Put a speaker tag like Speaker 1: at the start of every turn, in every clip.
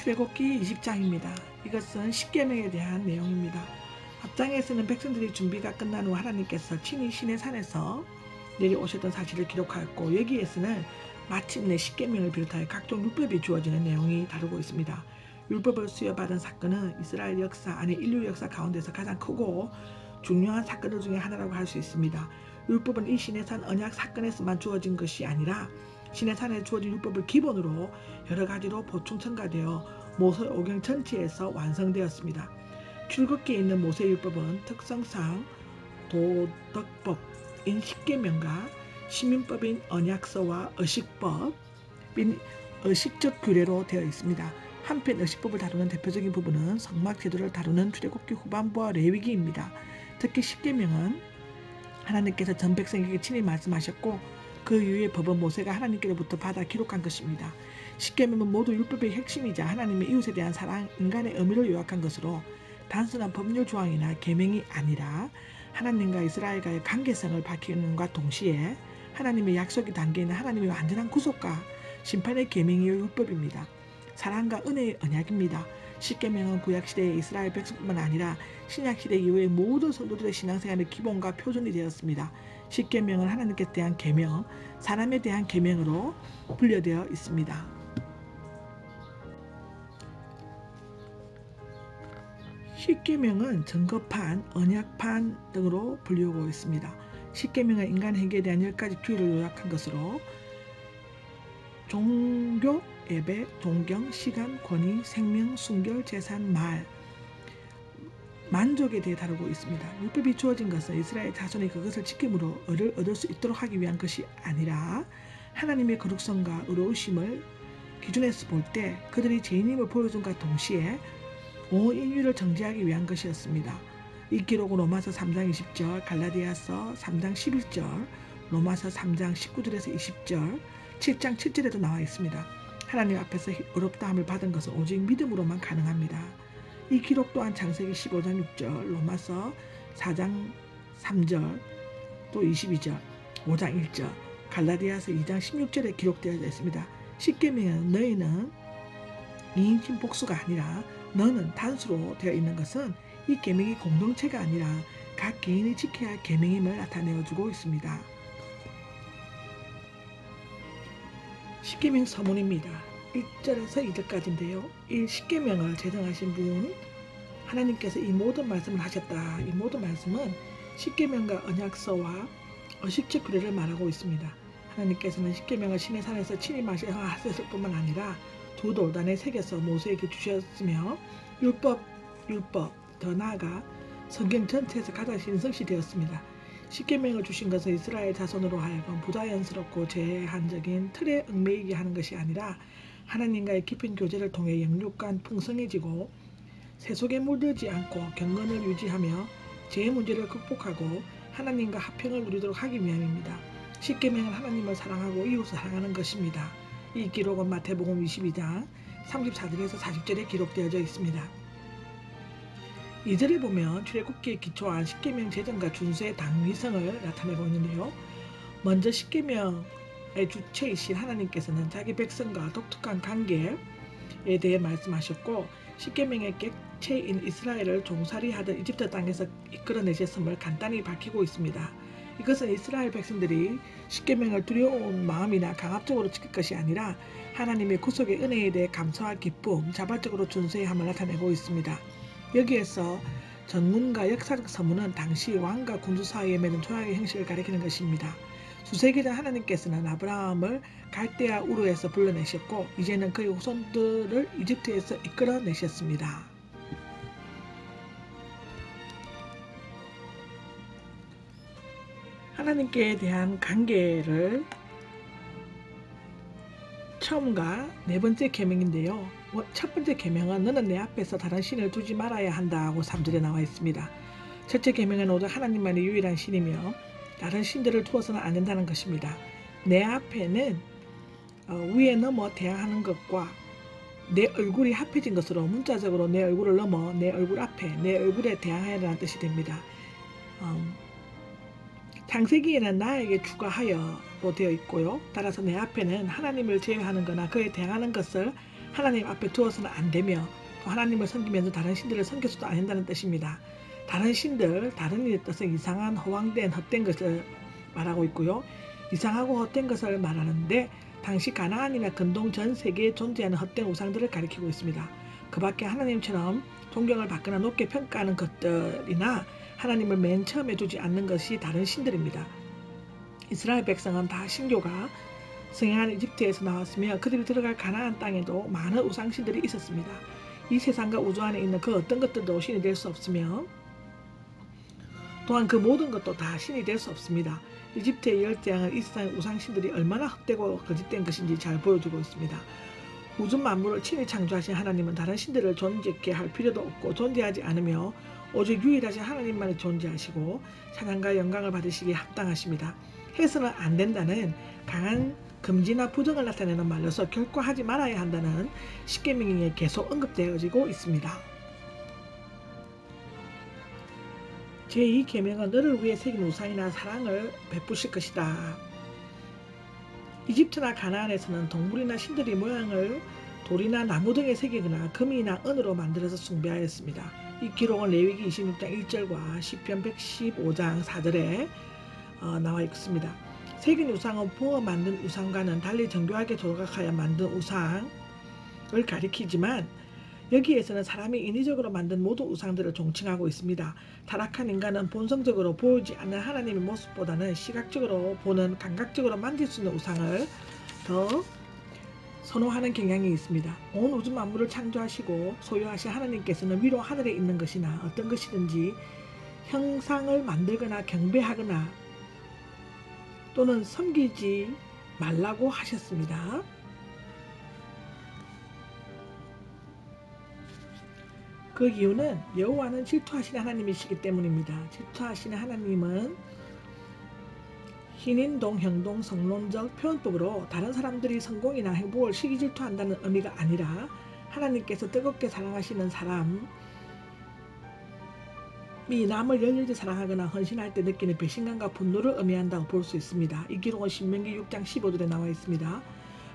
Speaker 1: 출애굽기 20장입니다. 이것은 십계명에 대한 내용입니다. 앞장에서는 백성들이 준비가 끝난 후 하나님께서 친히 시내 산에서 내려오셨던 사실을 기록하였고, 여기에서는 마침내 십계명을 비롯하여 각종 율법이 주어지는 내용이 다루고 있습니다. 율법을 수여받은 사건은 이스라엘 역사 아니 인류 역사 가운데서 가장 크고 중요한 사건들 중에 하나라고 할 수 있습니다. 율법은 이 시내산 언약 사건에서만 주어진 것이 아니라 시내산에 주어진 율법을 기본으로 여러 가지로 보충 첨가되어 모세오경 전체에서 완성되었습니다. 출애굽기에 있는 모세율법은 특성상 도덕법인 십계명과 시민법인 언약서와 의식법인 의식적 규례로 되어 있습니다. 한편 의식법을 다루는 대표적인 부분은 성막 제도를 다루는 출애굽기 후반부와 레위기입니다. 특히 십계명은 하나님께서 전 백성에게 친히 말씀하셨고, 그 이후의 법은 모세가 하나님께로부터 받아 기록한 것입니다. 십계명은 모두 율법의 핵심이자 하나님의 이웃에 대한 사랑, 인간의 의무를 요약한 것으로 단순한 법률 조항이나 계명이 아니라 하나님과 이스라엘과의 관계성을 밝히는 것과 동시에 하나님의 약속이 담겨있는 하나님의 완전한 구속과 심판의 계명이요 율법입니다. 사랑과 은혜의 언약입니다. 십계명은 구약시대의 이스라엘 백성뿐만 아니라 신약시대 이후의 모든 성도들의 신앙생활의 기본과 표준이 되었습니다. 십계명은 하나님께 대한 계명, 사람에 대한 계명으로 분류되어 있습니다. 십계명은 증거판, 언약판 등으로 분류하고 있습니다. 십계명은 인간 행위에 대한 10가지 규율을 요약한 것으로 종교, 예배, 존경, 시간, 권위, 생명, 순결, 재산, 말, 만족에 대해 다루고 있습니다. 율법이 주어진 것은 이스라엘 자손이 그것을 지킴으로 의를 얻을 수 있도록 하기 위한 것이 아니라 하나님의 거룩성과 의로우심을 기준에서 볼 때 그들이 죄인임을 보여준과 동시에 온 인류를 정죄하기 위한 것이었습니다. 이 기록은 로마서 3장 20절, 갈라디아서 3장 11절, 로마서 3장 19절에서 20절, 7장 7절에도 나와 있습니다. 하나님 앞에서 의롭다함을 받은 것은 오직 믿음으로만 가능합니다. 이 기록 또한 창세기 15장 6절, 로마서 4장 3절, 또 22절, 5장 1절, 갈라디아서 2장 16절에 기록되어 있습니다. 십계명은 너희는 2인칭 복수가 아니라 너는 단수로 되어 있는 것은 이 계명이 공동체가 아니라 각 개인이 지켜야 할 계명임을 나타내어주고 있습니다. 십계명 서문입니다. 1절에서 2절까지인데요. 이 십계명을 제정하신 분 하나님께서 이 모든 말씀을 하셨다. 이 모든 말씀은 십계명과 언약서와 의식적 규례를 말하고 있습니다. 하나님께서는 십계명을 시내산에서 친히 말씀하셨을 뿐만 아니라 두 돌단에 새겨서 모세에게 주셨으며 율법 더 나아가 성경 전체에서 가장 신성시 되었습니다. 십계명을 주신 것은 이스라엘 자손으로 하여금 부자연스럽고 제한적인 틀에 얽매이게 하는 것이 아니라 하나님과의 깊은 교제를 통해 영육간 풍성해지고 세속에 물들지 않고 경건을 유지하며 죄의 문제를 극복하고 하나님과 화평을 누리도록 하기 위함입니다. 십계명은 하나님을 사랑하고 이웃을 사랑하는 것입니다. 이 기록은 마태복음 22장 34절에서 40절에 기록되어져 있습니다. 2절에 보면 출애굽기에 기초한 십계명 제정과 준수의 당위성을 나타내고 있는데요. 먼저 십계명의 주체이신 하나님께서는 자기 백성과 독특한 관계에 대해 말씀하셨고, 십계명의 객체인 이스라엘을 종살이하던 이집트 땅에서 이끌어내셨음을 간단히 밝히고 있습니다. 이것은 이스라엘 백성들이 십계명을 두려운 마음이나 강압적으로 지킬 것이 아니라 하나님의 구속의 은혜에 대해 감사와 기쁨, 자발적으로 준수해야 함을 나타내고 있습니다. 여기에서 전문과 역사적 서문은 당시 왕과 군주 사이에 맺은 조약의 형식을 가리키는 것입니다. 수세기 전 하나님께서는 아브라함을 갈대아 우르에서 불러내셨고 이제는 그의 후손들을 이집트에서 이끌어내셨습니다. 하나님께 대한 관계를 처음과 네 번째 계명인데요. 첫 번째 계명은 너는 내 앞에서 다른 신을 두지 말아야 한다고 3절에 나와 있습니다. 첫째 계명은 오직 하나님만이 유일한 신이며 다른 신들을 두어서는 안 된다는 것입니다. 내 앞에는 위에 넘어 대항하는 것과 내 얼굴이 합해진 것으로 문자적으로 내 얼굴을 넘어 내 얼굴 앞에 내 얼굴에 대항해야 하는 뜻이 됩니다. 창세기에는 나에게 추가하여로 되어 있고요. 따라서 내 앞에는 하나님을 제외하는 거나 그에 대항하는 것을 하나님 앞에 두어서는 안 되며 또 하나님을 섬기면서 다른 신들을 섬겨서도 안 된다는 뜻입니다. 다른 신들, 다른 이의 뜻은 이상한 허황된 헛된 것을 말하고 있고요. 이상하고 헛된 것을 말하는데 당시 가나안이나 근동 전 세계에 존재하는 헛된 우상들을 가리키고 있습니다. 그 밖에 하나님처럼 존경을 받거나 높게 평가하는 것들이나 하나님을 맨 처음에 두지 않는 것이 다른 신들입니다. 이스라엘 백성은 다 신교가 성행한 이집트에서 나왔으며 그들이 들어갈 가나안 땅에도 많은 우상신들이 있었습니다. 이 세상과 우주 안에 있는 그 어떤 것들도 신이 될 수 없으며 또한 그 모든 것도 다 신이 될 수 없습니다. 이집트의 10재앙은 이 세상의 우상신들이 얼마나 헛되고 거짓된 것인지 잘 보여주고 있습니다. 우주 만물을 친히 창조하신 하나님은 다른 신들을 존재케 할 필요도 없고 존재하지 않으며 오직 유일하신 하나님만이 존재하시고 찬양과 영광을 받으시기에 합당하십니다. 해서는 안 된다는 강한 금지나 부정을 나타내는 말로서 결코 하지 말아야 한다는 십계명에 계속 언급되어지고 있습니다. 제2계명은 너를 위해 새긴 우상이나 사랑을 베푸실 것이다. 이집트나 가나안에서는 동물이나 신들의 모양을 돌이나 나무 등에 새기거나 금이나 은으로 만들어서 숭배하였습니다. 이 기록은 레위기 26장 1절과 시편 115장 4절에 나와 있습니다. 새긴 우상은 부어 만든 우상과는 달리 정교하게 조각하여 만든 우상을 가리키지만 여기에서는 사람이 인위적으로 만든 모든 우상들을 종칭하고 있습니다. 타락한 인간은 본성적으로 보이지 않는 하나님의 모습보다는 시각적으로 보는 감각적으로 만질 수 있는 우상을 더 선호하는 경향이 있습니다. 온 우주 만물을 창조하시고 소유하신 하나님께서는 위로 하늘에 있는 것이나 어떤 것이든지 형상을 만들거나 경배하거나 또는 섬기지 말라고 하셨습니다. 그 이유는 여호와는 질투하시는 하나님이시기 때문입니다. 질투하시는 하나님은 hin인동, 형동, 성론적 표현법으로 다른 사람들이 성공이나 행복을 시기 질투한다는 의미가 아니라 하나님께서 뜨겁게 사랑하시는 사람이 남을 열렬히 사랑하거나 헌신할 때 느끼는 배신감과 분노를 의미한다고 볼 수 있습니다. 이 기록은 신명기 6장 15절에 나와 있습니다.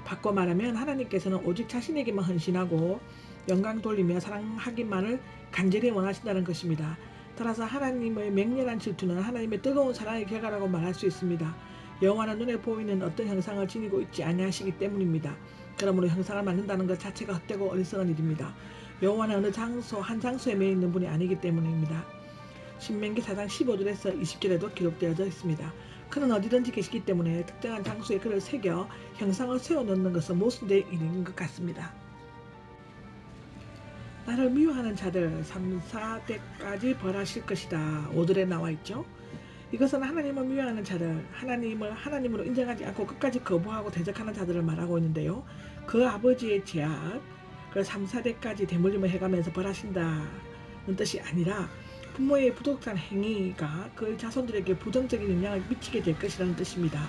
Speaker 1: 바꿔 말하면 하나님께서는 오직 자신에게만 헌신하고 영광 돌리며 사랑하기만을 간절히 원하신다는 것입니다. 따라서 하나님의 맹렬한 질투는 하나님의 뜨거운 사랑의 결과라고 말할 수 있습니다. 여호와는 눈에 보이는 어떤 형상을 지니고 있지 아니하시기 때문입니다. 그러므로 형상을 만든다는 것 자체가 헛되고 어리석은 일입니다. 여호와는 어느 장소 한 장소에 매여 있는 분이 아니기 때문입니다. 신명기 4장 15절에서 20절에도 기록되어져 있습니다. 그는 어디든지 계시기 때문에 특정한 장소에 그를 새겨 형상을 세워놓는 것은 모순된 일인 것 같습니다. 나를 미워하는 자들 3, 4대까지 벌하실 것이다. 5절에 나와 있죠. 이것은 하나님을 미워하는 자들, 하나님을 하나님으로 인정하지 않고 끝까지 거부하고 대적하는 자들을 말하고 있는데요. 그 아버지의 죄악, 그 3, 4대까지 대물림을 해가면서 벌하신다는 뜻이 아니라 부모의 부독한 행위가 그 자손들에게 부정적인 영향을 미치게 될 것이라는 뜻입니다.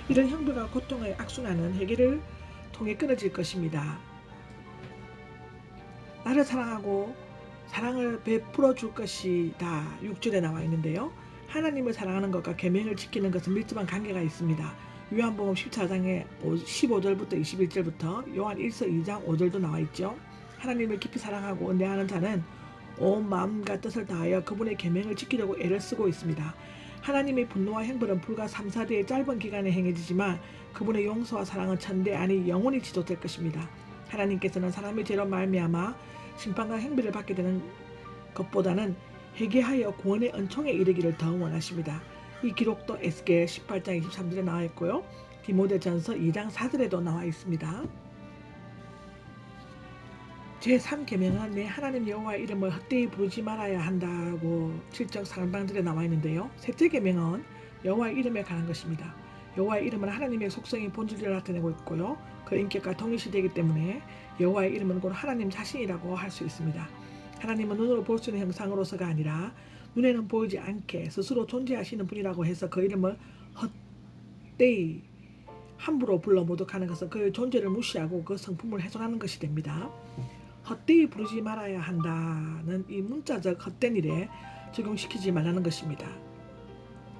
Speaker 1: 이런 형벌과 고통의 악순환은 회개를 통해 끊어질 것입니다. 나를 사랑하고 사랑을 베풀어 줄 것이다. 6절에 나와 있는데요. 하나님을 사랑하는 것과 계명을 지키는 것은 밀접한 관계가 있습니다. 요한복음 14장의 15절부터 21절부터 요한 1서 2장 5절도 나와 있죠. 하나님을 깊이 사랑하고 은혜하는 자는 온 마음과 뜻을 다하여 그분의 계명을 지키려고 애를 쓰고 있습니다. 하나님의 분노와 형벌은 불과 3, 4대의 짧은 기간에 행해지지만 그분의 용서와 사랑은 천대 아니 영원히 지속될 것입니다. 하나님께서는 사람의 죄로 말미암아 심판과 형벌을 받게 되는 것보다는 회개하여 구원의 은총에 이르기를 더 원하십니다. 이 기록도 에스겔 18장 23절에 나와 있고요. 디모데전서 2장 4절에도 나와 있습니다. 제3계명은 내 하나님 여호와의 이름을 헛되이 부르지 말아야 한다고 7절 상반절에 나와 있는데요. 셋째 계명은 여호와의 이름에 관한 것입니다. 여호와의 이름은 하나님의 속성인 본질을 나타내고 있고요. 그 인격과 동일시되기 때문에 여호와의 이름은 곧 하나님 자신이라고 할 수 있습니다. 하나님은 눈으로 볼 수 있는 형상으로서가 아니라 눈에는 보이지 않게 스스로 존재하시는 분이라고 해서 그 이름을 헛되이 함부로 불러 모독하는 것은 그의 존재를 무시하고 그 성품을 훼손하는 것이 됩니다. 헛되이 부르지 말아야 한다는 이 문자적 헛된 일에 적용시키지 말라는 것입니다.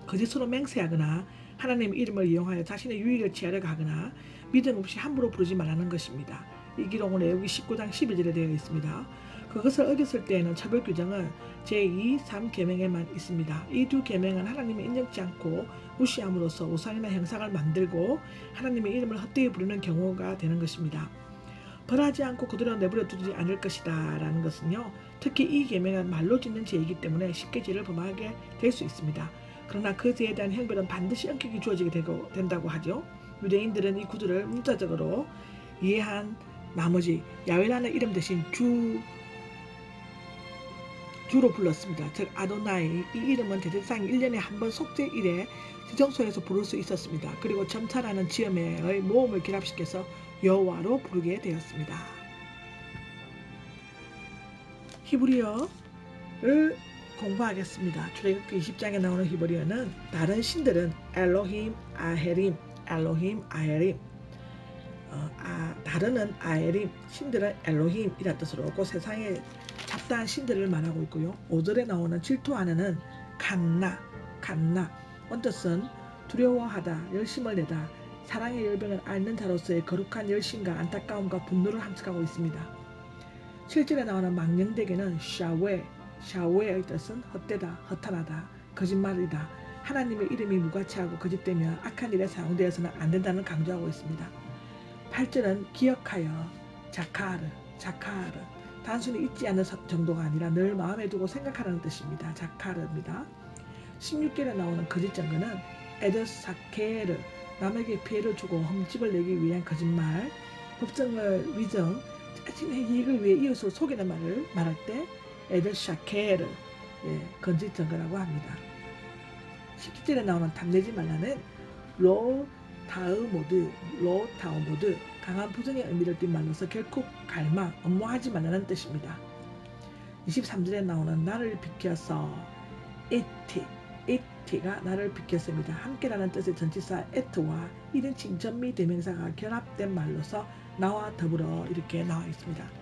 Speaker 1: 거짓으로 맹세하거나 하나님의 이름을 이용하여 자신의 유익을 취하려고 하거나 믿음 없이 함부로 부르지 말라는 것입니다. 이기록은 레위기 19장 11절에 되어 있습니다. 그것을 어겼을 때에는 처벌 규정은 제2, 3계명에만 있습니다. 이 두 계명은 하나님이 인정치 않고 무시함으로써 우상이나 형상을 만들고 하나님의 이름을 헛되이 부르는 경우가 되는 것입니다. 벌하지 않고 그대로 내버려 두지 않을 것이다 라는 것은요, 특히 이 계명은 말로 짓는 죄이기 때문에 쉽게 죄를 범하게 될 수 있습니다. 그러나 그 죄에 대한 형벌은 반드시 엄격히 주어지게 된다고 하죠. 유대인들은 이 구절을 문자적으로 이해한 나머지 야훼라는 이름 대신 주로 불렀습니다. 즉 아도나이, 이 이름은 대제사장이 1년에 한 번 속죄일에 지정소에서 부를 수 있었습니다. 그리고 점차라는 지음의 모음을 결합시켜서 여호와로 부르게 되었습니다. 히브리어를 공부하겠습니다. 출애굽기 20장에 나오는 히브리어는 다른 신들은 엘로힘, 아헤림, 엘로힘, 아헤림, 다른은 아헤림, 신들은 엘로힘이라 뜻으로 그 세상에 잡다한 신들을 말하고 있고요. 5절에 나오는 질투하는은 칸나, 원뜻은 두려워하다, 열심을 내다, 사랑의 열병을 앓는 자로서의 거룩한 열심과 안타까움과 분노를 함축하고 있습니다. 7절에 나오는 망령되게는 샤웨의 뜻은 헛되다, 허탄하다, 거짓말이다, 하나님의 이름이 무가치하고 거짓되며 악한 일에 사용되어서는 안 된다는 강조하고 있습니다. 8절은 기억하여, 자카르, 단순히 잊지 않는 정도가 아니라 늘 마음에 두고 생각하라는 뜻입니다. 자카르입니다. 16절에 나오는 거짓 증거는 에드사케르, 남에게 피해를 주고 흠집을 내기 위한 거짓말, 법정을 위정, 자신의 이익을 위해 이웃을 속이는 말을 말할 때 에드샤케르, 거짓 증거라고 합니다. 17절에 나오는 탐내지 말라는 로타우모드, 강한 부정의 의미를 띤 말로서 결코 갈망, 엄모하지 말라는 뜻입니다. 23절에 나오는 나를 비켜서 이티가 나를 비켰습니다. 함께라는 뜻의 전치사 에트와 1인칭 전미 대명사가 결합된 말로서 나와 더불어 이렇게 나와 있습니다.